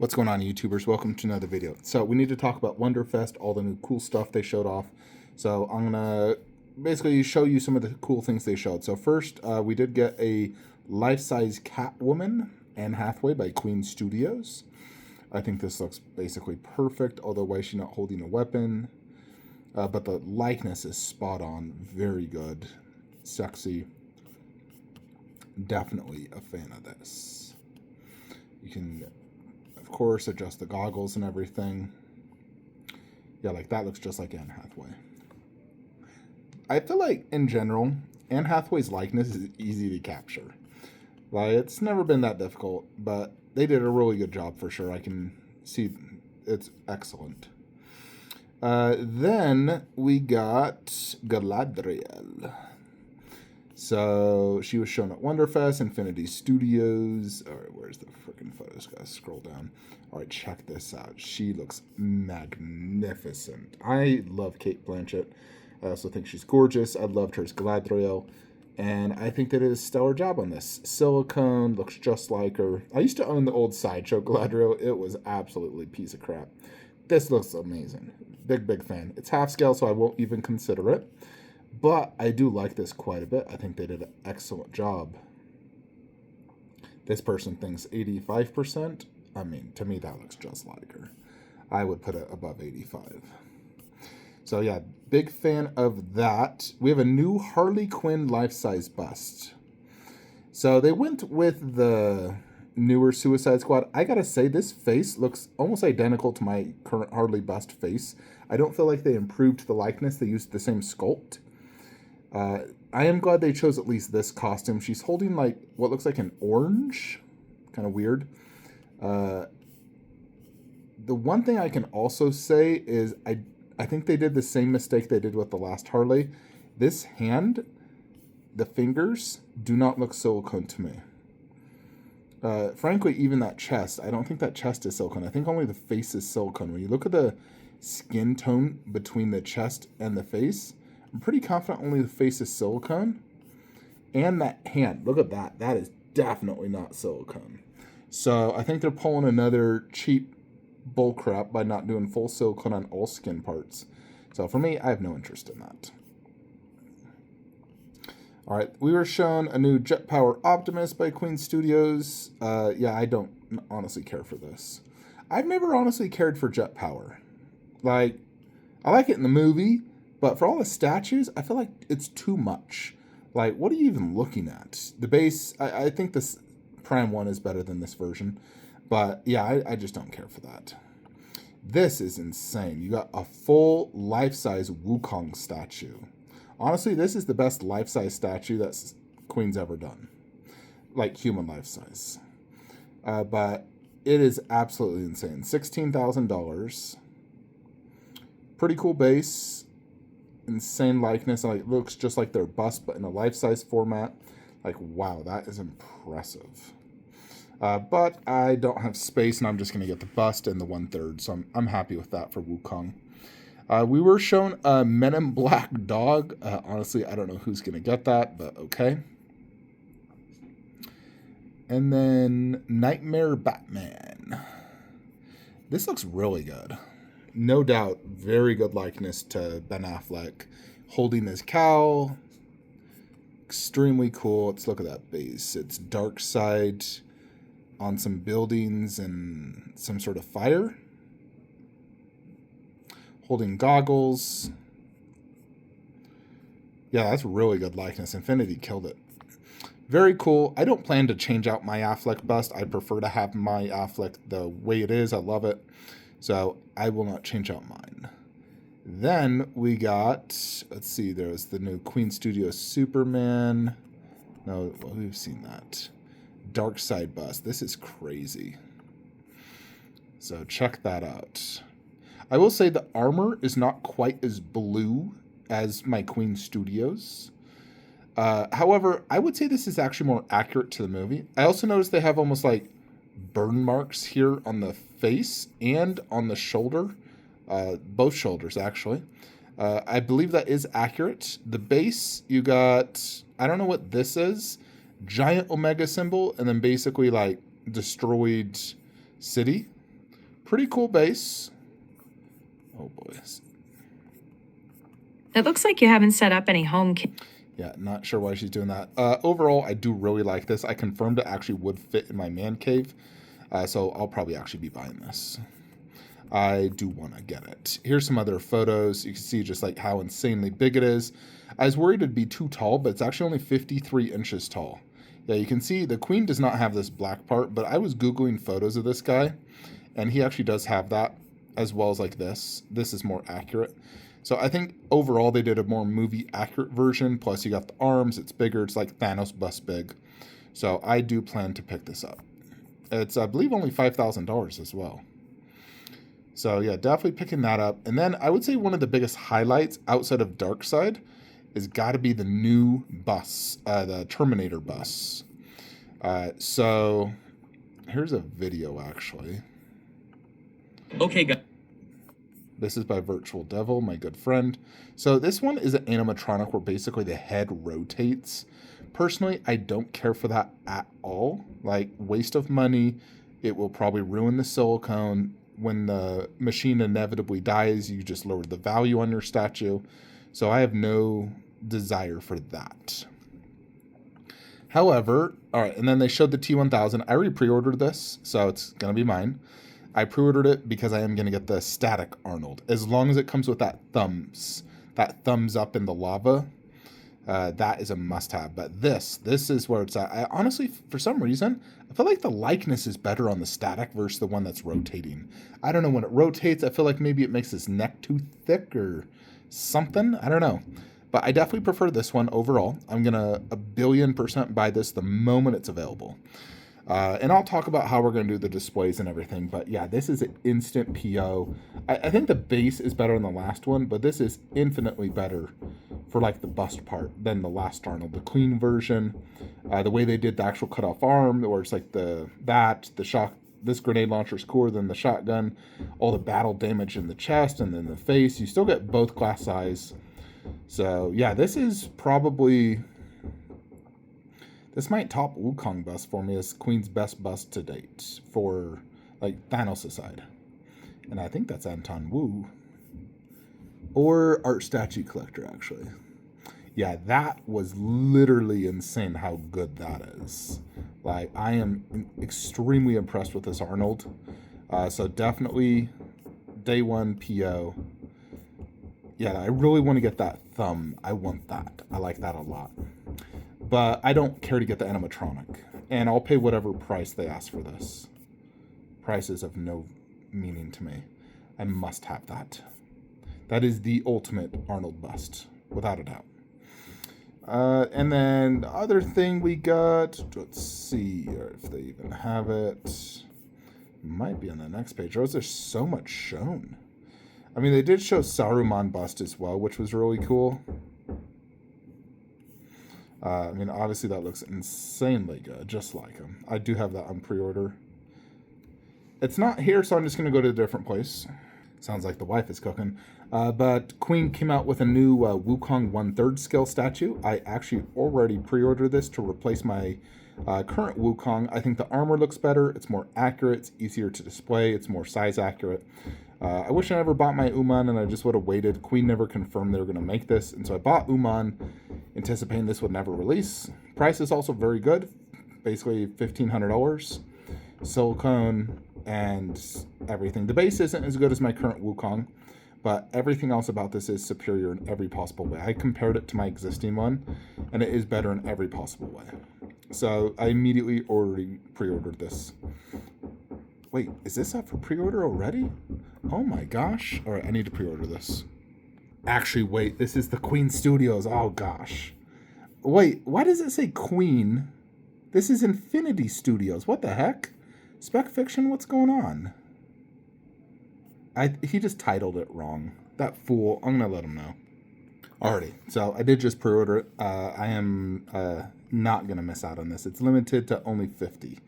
What's going on, YouTubers? Welcome to another video. So we need to talk about Wonderfest, all the new cool stuff they showed off. So I'm gonna basically show you some of the cool things they showed. So first, we did get a life-size Catwoman Anne Hathaway by Queen Studios. I think this looks basically perfect, although why is she not holding a weapon? But the likeness is spot on, very good, sexy. Definitely a fan of this. You can, of course, adjust the goggles and everything. Yeah, like that looks just like Anne Hathaway. I feel like, in general, Anne Hathaway's likeness is easy to capture. Like, it's never been that difficult, but they did a really good job for sure. I can see it's excellent. Then we got Galadriel. So she was shown at Wonderfest, Infinity Studios. All right, where's the freaking photos? Gotta scroll down. All right, check this out. She looks magnificent. I love Cate Blanchett. I also think she's gorgeous. I loved her as Galadriel. And I think they did a stellar job on this. Silicone, looks just like her. I used to own the old Sideshow Galadriel. It was absolutely a piece of crap. This looks amazing. Big fan. It's half scale, so I won't even consider it. But I do like this quite a bit. I think they did an excellent job. This person thinks 85%. I mean, to me, that looks just like her. I would put it above 85. So yeah, big fan of that. We have a new Harley Quinn life-size bust. So they went with the newer Suicide Squad. I gotta say, this face looks almost identical to my current Harley bust face. I don't feel like they improved the likeness. They used the same sculpt. I am glad they chose at least this costume. She's holding like what looks like an orange. Kind of weird. The one thing I can also say is I think they did the same mistake they did with the last Harley. This hand, the fingers, do not look silicone to me. Frankly, even that chest, I don't think that chest is silicone. I think only the face is silicone. When you look at the skin tone between the chest and the face, I'm pretty confident only the face is silicone. And that hand, look at that. That is definitely not silicone. So I think they're pulling another cheap bullcrap by not doing full silicone on all skin parts. So for me, I have no interest in that. All right, we were shown a new Jet Power Optimus by Queen Studios. Yeah, I don't honestly care for this. I've never honestly cared for Jet Power. Like, I like it in the movie, but for all the statues, I feel like it's too much. Like, what are you even looking at? The base, I think this Prime 1 is better than this version. But, yeah, I just don't care for that. This is insane. You got a full life-size Wukong statue. Honestly, this is the best life-size statue that Queen's ever done. Like, human life-size. But it is absolutely insane. $16,000. Pretty cool base. Insane likeness. Like, it looks just like their bust, but in a life-size format. Like, wow, that is impressive. But I don't have space, and I'm just going to get the bust and the 1/3, so I'm happy with that for Wukong. We were shown a Men in Black dog. Honestly, I don't know who's going to get that, but okay. And then Knightmare Batman. This looks really good. No doubt, very good likeness to Ben Affleck. Holding his cowl. Extremely cool. Let's look at that base. It's Darkseid on some buildings and some sort of fire. Holding goggles. Yeah, that's really good likeness. Infinity killed it. Very cool. I don't plan to change out my Affleck bust. I prefer to have my Affleck the way it is. I love it. So I will not change out mine. Then we got, let's see, there's the new Queen Studios Superman. No, well, we've seen that. Darkseid bust. This is crazy. So check that out. I will say the armor is not quite as blue as my Queen Studios. However, I would say this is actually more accurate to the movie. I also noticed they have almost like burn marks here on the face and on the shoulder. Both shoulders, actually. I believe that is accurate. The base, you got, I don't know what this is. Giant Omega symbol, and then basically like destroyed city. pretty cool base. Oh, boy. It looks like you haven't set up any home kit. Yeah, not sure why she's doing that. Overall, I do really like this. I confirmed it actually would fit in my man cave. So I'll probably actually be buying this. I do want to get it. Here's some other photos. You can see just like how insanely big it is. I was worried it'd be too tall, but it's actually only 53 inches tall. Yeah, you can see the queen does not have this black part, but I was Googling photos of this guy, and he actually does have that, as well as like this. This is more accurate. So I think overall they did a more movie accurate version. Plus you got the arms, it's bigger. It's like Thanos bust big. So I do plan to pick this up. It's, I believe, only $5,000 as well. So yeah, definitely picking that up. And then I would say one of the biggest highlights outside of Darkseid is got to be the new bus, the Terminator bus. So here's a video actually. Okay, guys. This is by Virtual Devil, my good friend. So this one is an animatronic where basically the head rotates. Personally, I don't care for that at all. Like, waste of money. It will probably ruin the silicone. When the machine inevitably dies, you just lower the value on your statue. So I have no desire for that. However, all right, and then they showed the T1000. I already pre-ordered this, so it's going to be mine. I pre-ordered it because I am going to get the static Arnold. As long as it comes with that thumbs up in the lava, that is a must-have. But this is where it's at. I honestly, for some reason, I feel like the likeness is better on the static versus the one that's rotating. I don't know, when it rotates, I feel like maybe it makes his neck too thick or something. I don't know. But I definitely prefer this one overall. I'm going to 1,000,000,000% buy this the moment it's available. And I'll talk about how we're going to do the displays and everything. But yeah, this is an instant PO. I think the base is better than the last one, but this is infinitely better for like the bust part than the last Arnold. The clean version, the way they did the actual cut off arm, where it's like the shock. This grenade launcher is cooler than the shotgun. All the battle damage in the chest and then the face. You still get both glass size. So yeah, this is probably... This might top Wukong bust for me as Queen's best bust to date for like Thanos' side. And I think that's Anton Wu. Or Art Statue Collector, actually. Yeah, that was literally insane how good that is. Like, I am extremely impressed with this Arnold. So definitely day one PO. Yeah, I really want to get that thumb. I want that. I like that a lot. But I don't care to get the animatronic. And I'll pay whatever price they ask for this. Prices have no meaning to me. I must have that. That is the ultimate Arnold bust, without a doubt. And then the other thing we got, let's see if they even have it. Might be on the next page. Or is there so much shown? I mean, they did show Saruman bust as well, which was really cool. I mean, obviously that looks insanely good, just like him. I do have that on pre-order. It's not here, so I'm just going to go to a different place. Sounds like the wife is cooking. But Queen came out with a new Wukong 1/3 scale statue. I actually already pre-ordered this to replace my current Wukong. I think the armor looks better. It's more accurate. It's easier to display. It's more size accurate. I wish I never bought my Uman and I just would have waited. Queen never confirmed they were going to make this. And so I bought Uman, anticipating this would never release. Price is also very good. Basically $1,500. Silicone and everything. The base isn't as good as my current Wukong, but everything else about this is superior in every possible way. I compared it to my existing one, and it is better in every possible way. So I immediately already pre-ordered this. Wait, is this up for pre-order already? Oh my gosh. All right, I need to pre-order this. Actually, wait, this is the Queen Studios. Oh gosh. Wait, why does it say Queen? This is Infinity Studios. What the heck? Spec Fiction, what's going on? He just titled it wrong. That fool. I'm going to let him know. Alrighty, so I did just pre-order it. I am not going to miss out on this. It's limited to only 50.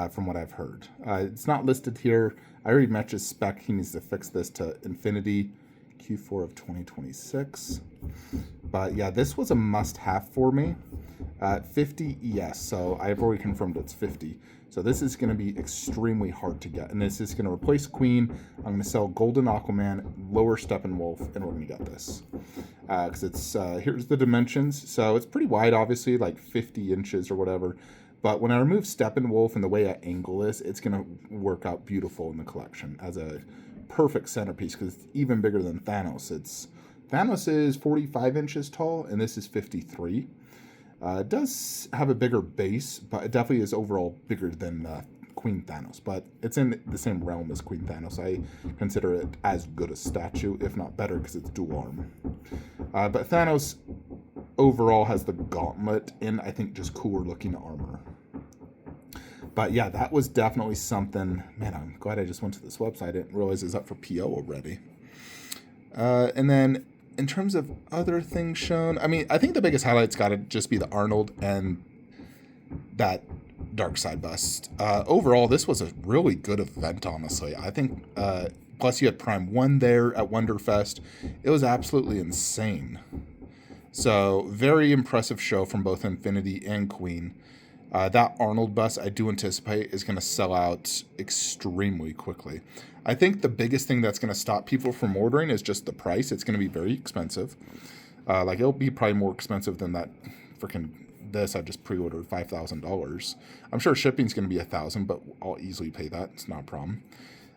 From what I've heard. It's not listed here. I already matched his spec. He needs to fix this to Infinity Q4 of 2026. But yeah, this was a must-have for me. 50, yes. So I've already confirmed it's 50. So this is going to be extremely hard to get. And this is going to replace Queen. I'm going to sell Golden Aquaman, lower Steppenwolf, and we're going to get this. Because it's, here's the dimensions. So it's pretty wide, obviously, like 50 inches or whatever. But when I remove Steppenwolf and the way I angle this, it's going to work out beautiful in the collection as a perfect centerpiece because it's even bigger than Thanos. Thanos is 45 inches tall, and this is 53. It does have a bigger base, but it definitely is overall bigger than Queen Thanos. But it's in the same realm as Queen Thanos. I consider it as good a statue, if not better, because it's dual arm. But Thanos overall has the gauntlet and I think just cooler looking armor. But yeah, that was definitely something. Man, I'm glad I just went to this website. I didn't realize it was up for PO already. And then in terms of other things shown, I mean, I think the biggest highlight's got to just be the Arnold and that Darkseid bust. Overall, this was a really good event, honestly. I think, plus you had Prime 1 there at Wonderfest. It was absolutely insane. So, very impressive show from both Infinity and Queen. That Arnold bust, I do anticipate, is going to sell out extremely quickly. I think the biggest thing that's going to stop people from ordering is just the price. It's going to be very expensive. Like, it'll be probably more expensive than that freaking this. I just pre-ordered $5,000. I'm sure shipping's going to be $1,000, but I'll easily pay that. It's not a problem.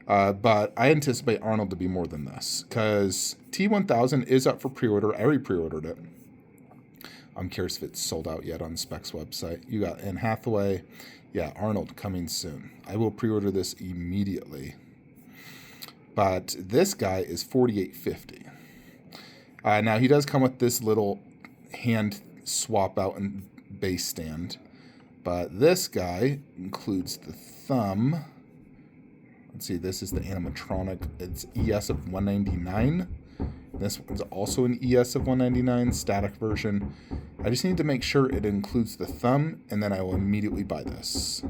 But I anticipate Arnold to be more than this because T1000 is up for pre-order. I already pre-ordered it. I'm curious if it's sold out yet on Specs website. You got Anne Hathaway. Yeah, Arnold coming soon. I will pre-order this immediately. But this guy is $48.50. Now, he does come with this little hand swap out and base stand. But this guy includes the thumb. Let's see, this is the animatronic. It's ES of 199. This one's also an ES of 199 static version. I just need to make sure it includes the thumb, and then I will immediately buy this.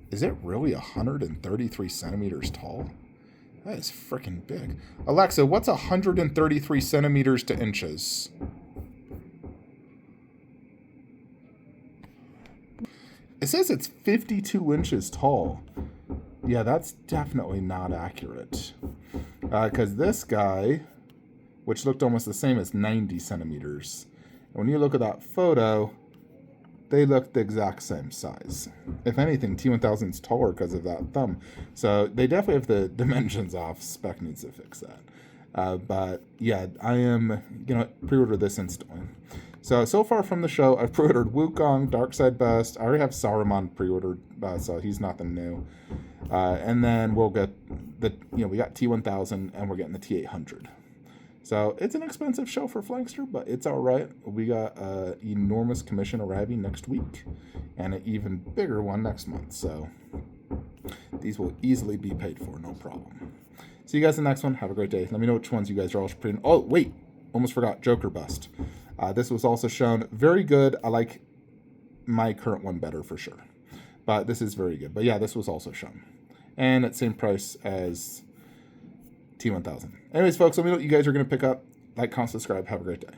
Is it really 133 centimeters tall? That is freaking big. Alexa, what's 133 centimeters to inches? It says it's 52 inches tall. Yeah, that's definitely not accurate. Because this guy, which looked almost the same, as 90 centimeters. And when you look at that photo, they look the exact same size. If anything, T1000's taller because of that thumb. So they definitely have the dimensions off. Spec needs to fix that. But yeah, I am going to pre-order this instantly. So far from the show, I've pre-ordered Wukong, Darkseid bust. I already have Saruman pre-ordered, so he's nothing new. And then we'll get we got T1000 and we're getting the T800. So it's an expensive show for Flankster, but it's all right. We got an enormous commission arriving next week and an even bigger one next month. So these will easily be paid for, no problem. See you guys in the next one. Have a great day. Let me know which ones you guys are all pretty. Oh, wait. Almost forgot. Joker bust. This was also shown. Very good. I like my current one better for sure. But this is very good. But yeah, this was also shown. And at same price as T1000. Anyways, folks, let me know what you guys are going to pick up. Like, comment, subscribe. Have a great day.